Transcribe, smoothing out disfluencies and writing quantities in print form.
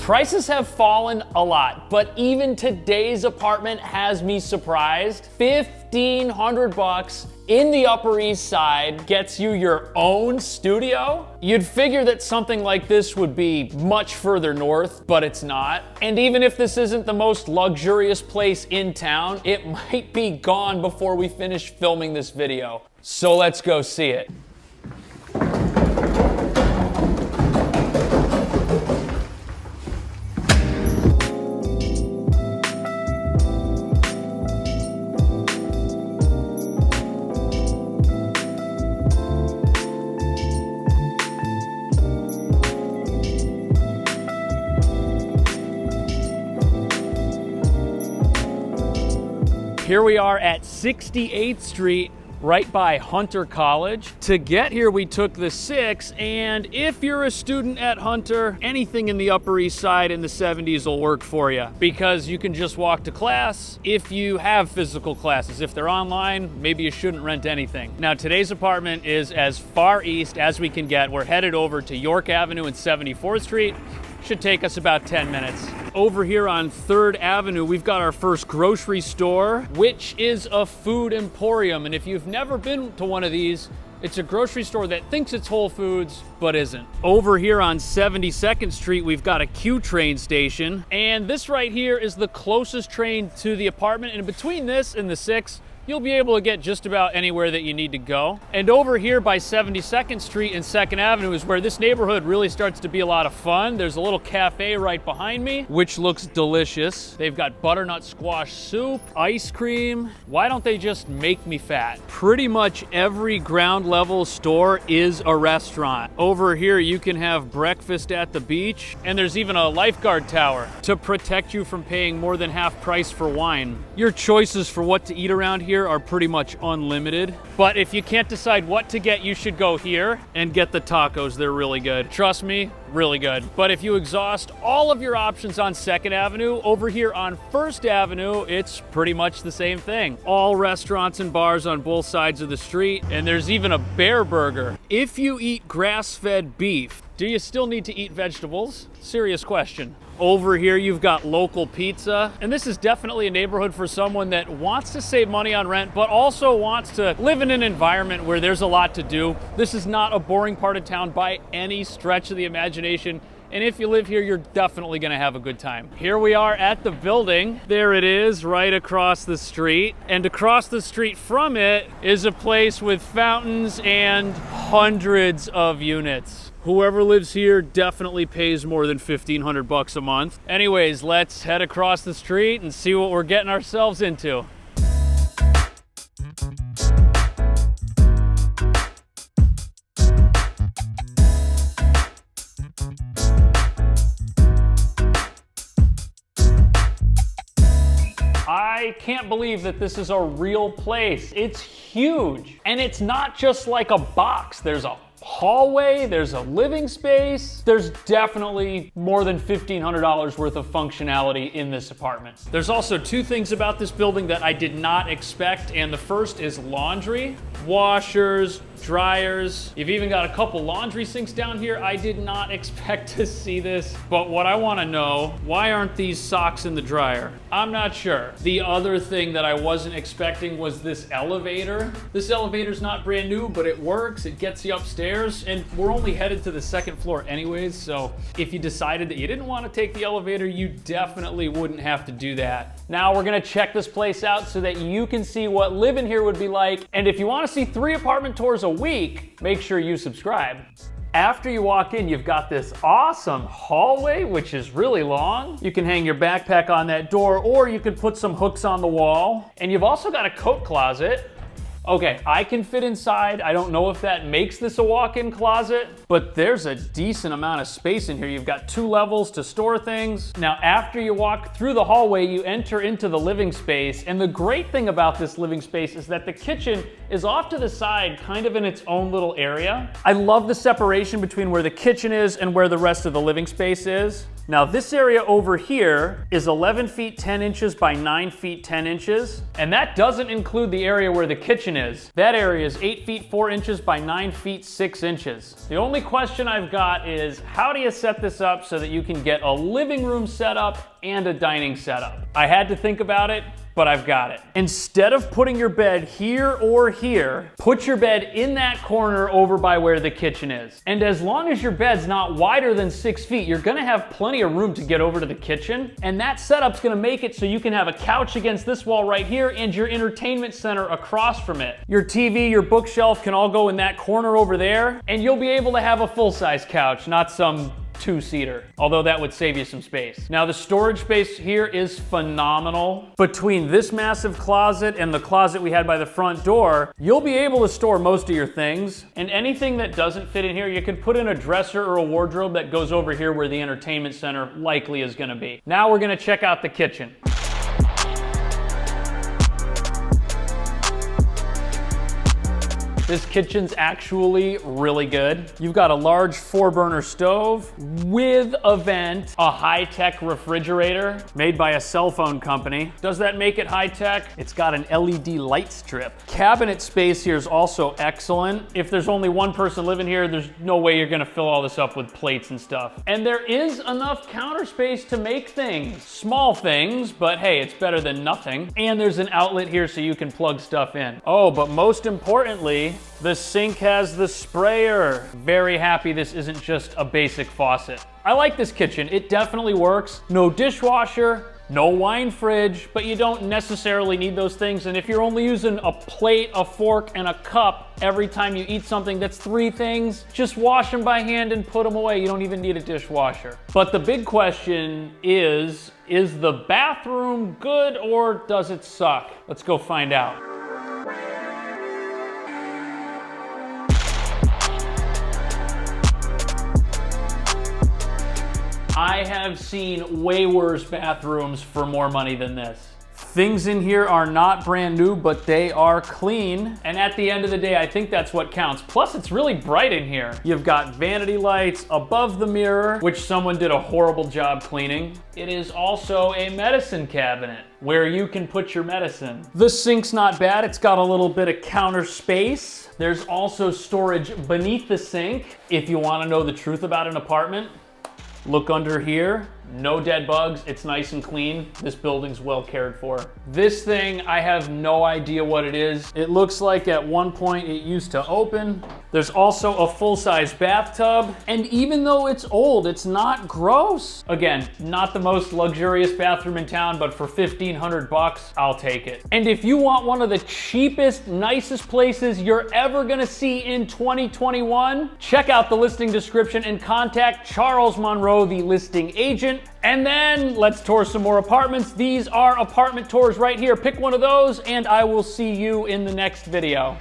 Prices have fallen a lot, but even today's apartment has me surprised. $1,500 in the Upper East Side gets you your own studio. You'd figure that something like this would be much further north, but it's not. And even if this isn't the most luxurious place in town, it might be gone before we finish filming this video. So let's go see it. Here we are at 68th Street, right by Hunter College. To get here, we took the 6, and if you're a student at Hunter, anything in the Upper East Side in the 70s will work for you, because you can just walk to class if you have physical classes. If they're online, maybe you shouldn't rent anything. Now, today's apartment is as far east as we can get. We're headed over to York Avenue and 74th Street. Should take us about 10 minutes. Over here on 3rd Avenue, we've got our first grocery store, which is a food emporium. And if you've never been to one of these, it's a grocery store that thinks it's Whole Foods, but isn't. Over here on 72nd Street, we've got a Q train station. And this right here is the closest train to the apartment. And between this and the 6, you'll be able to get just about anywhere that you need to go. And over here by 72nd Street and 2nd Avenue is where this neighborhood really starts to be a lot of fun. There's a little cafe right behind me, which looks delicious. They've got butternut squash soup, ice cream. Why don't they just make me fat? Pretty much every ground level store is a restaurant. Over here, you can have breakfast at the beach, and there's even a lifeguard tower to protect you from paying more than half price for wine. Your choices for what to eat around here are pretty much unlimited. But if you can't decide what to get, you should go here and get the tacos. They're really good. Trust me, really good. But if you exhaust all of your options on 2nd Avenue, over here on 1st Avenue, it's pretty much the same thing. All restaurants and bars on both sides of the street, and there's even a Bear Burger. If you eat grass-fed beef, do you still need to eat vegetables? Serious question. Over here, you've got local pizza. And this is definitely a neighborhood for someone that wants to save money on rent, but also wants to live in an environment where there's a lot to do. This is not a boring part of town by any stretch of the imagination. And if you live here, you're definitely gonna have a good time. Here we are at the building. There it is, right across the street. And across the street from it is a place with fountains and hundreds of units. Whoever lives here definitely pays more than $1,500 a month. Anyways, let's head across the street and see what we're getting ourselves into. I can't believe that this is a real place. It's huge. And it's not just like a box. There's a hallway, there's a living space. There's definitely more than $1,500 worth of functionality in this apartment. There's also 2 things about this building that I did not expect, and the first is laundry. Washers, dryers. You've even got a couple laundry sinks down here. I did not expect to see this, but what I want to know, why aren't these socks in the dryer? I'm not sure. The other thing that I wasn't expecting was this elevator. This elevator's not brand new, but it works. It gets you upstairs, and we're only headed to the 2nd floor anyways, so if you decided that you didn't want to take the elevator, you definitely wouldn't have to do that. Now we're gonna check this place out so that you can see what living here would be like, and if you want to see 3 apartment tours a week, make sure you subscribe. After you walk in, you've got this awesome hallway, which is really long. You can hang your backpack on that door, or you can put some hooks on the wall. And you've also got a coat closet. Okay, I can fit inside. I don't know if that makes this a walk-in closet, but there's a decent amount of space in here. You've got 2 levels to store things. Now, after you walk through the hallway, you enter into the living space. And the great thing about this living space is that the kitchen is off to the side, kind of in its own little area. I love the separation between where the kitchen is and where the rest of the living space is. Now this area over here is 11 feet 10 inches by 9 feet 10 inches. And that doesn't include the area where the kitchen is. That area is 8 feet 4 inches by 9 feet 6 inches. The only question I've got is, how do you set this up so that you can get a living room setup and a dining setup? I had to think about it, but I've got it. Instead of putting your bed here or here, put your bed in that corner over by where the kitchen is. And as long as your bed's not wider than 6 feet, you're gonna have plenty of room to get over to the kitchen. And that setup's gonna make it so you can have a couch against this wall right here and your entertainment center across from it. Your TV, your bookshelf can all go in that corner over there, and you'll be able to have a full-size couch, not some two-seater, although that would save you some space. Now the storage space here is phenomenal. Between this massive closet and the closet we had by the front door, you'll be able to store most of your things, and anything that doesn't fit in here, you could put in a dresser or a wardrobe that goes over here where the entertainment center likely is gonna be. Now we're gonna check out the kitchen. This kitchen's actually really good. You've got a large 4-burner stove with a vent, a high-tech refrigerator made by a cell phone company. Does that make it high-tech? It's got an LED light strip. Cabinet space here is also excellent. If there's only one person living here, there's no way you're gonna fill all this up with plates and stuff. And there is enough counter space to make things. Small things, but hey, it's better than nothing. And there's an outlet here so you can plug stuff in. Oh, but most importantly, the sink has the sprayer. Very happy this isn't just a basic faucet. I like this kitchen. It definitely works. No dishwasher, no wine fridge, but you don't necessarily need those things. And if you're only using a plate, a fork, and a cup every time you eat something, that's 3 things. Just wash them by hand and put them away. You don't even need a dishwasher. But the big question is the bathroom good or does it suck? Let's go find out. I have seen way worse bathrooms for more money than this. Things in here are not brand new, but they are clean. And at the end of the day, I think that's what counts. Plus, it's really bright in here. You've got vanity lights above the mirror, which someone did a horrible job cleaning. It is also a medicine cabinet where you can put your medicine. The sink's not bad. It's got a little bit of counter space. There's also storage beneath the sink. If you want to know the truth about an apartment, look under here. No dead bugs, it's nice and clean. This building's well cared for. This thing, I have no idea what it is. It looks like at one point it used to open. There's also a full-size bathtub. And even though it's old, it's not gross. Again, not the most luxurious bathroom in town, but for 1,500 bucks, I'll take it. And if you want one of the cheapest, nicest places you're ever gonna see in 2021, check out the listing description and contact Charles Monroe, the listing agent. And then let's tour some more apartments. These are apartment tours right here. Pick one of those and I will see you in the next video.